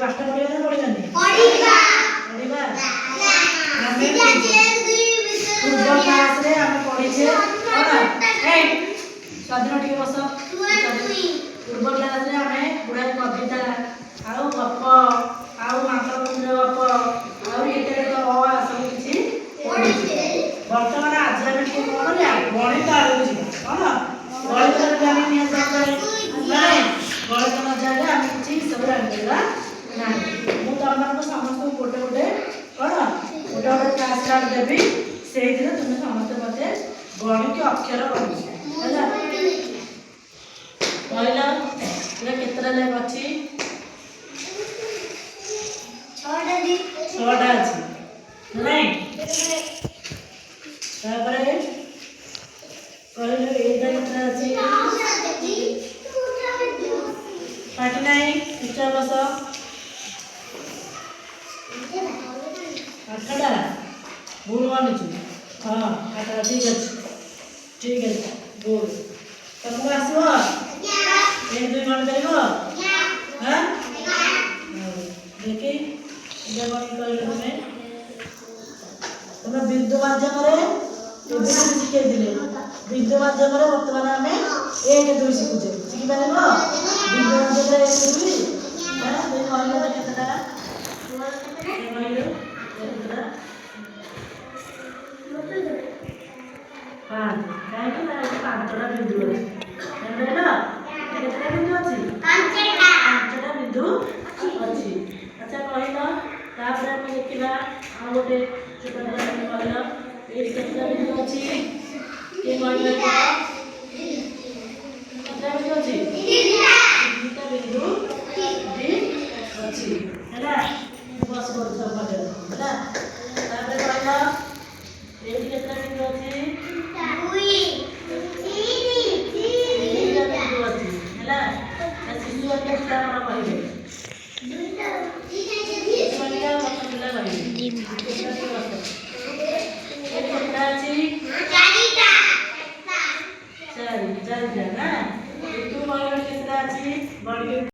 पाँचटा पढ़िबा ना पढ़िबानी पढ़िबा आमे पूर्व क्लास रे आमे पढ़िछे कोना ए स्वाधीन टिके बस पूर्व क्लास रे आमे गुडा कविता आउ गप आउ मातृपुत्र गप आउ केते तो अ सब किछि पढ़िछे वर्तमान आज आमे के कोन करिया गणित आरु बुझिबा कोना गणित रे आमे निया जाय माने गणित न जाय आमे किछि सब रांदिबा ना मु तमन को समस्त गोटे गोटे कोना गोटे गोटे क्लास कार्ड देबी सेही दिन तुम समस्त मते गणित अक्षर पढिबो होला पहिला एला केतरा लेख अछि 6टा अछि नहीं तापरे कहले एटा केतरा अछि पाठ नहीं चुपचाप बस आठटा भूल मानुछु हां आठटा ठीक है बोल तुमको आसो एक दुई मन करिवो हां देखि जब हम कहले तुम बिंदु माध्यम रे एबे शिखे दिले बिंदु माध्यम रे वर्तमान हमें 1 2 शिखुचे शिखि पारेबो बिंदु माध्यम रे 1 2 हां देख कहले केतटा कहले केतटा हां काहे ना पांचटा बिंदु अछि हेलो केतटा बिंदु अछि पांचटा बिंदु अछि अच्छा कहलो तापर हम देखिला आ गोटे छोटा छोटा कहलो ए केतटा बिंदु अछि के कहलो केतटा बिंदु अछि तीनटा बिंदु अछि हैला बस कर सब पढ़े हैला तापर कहलो ए केतटा बिंदु अछि चारि ना तू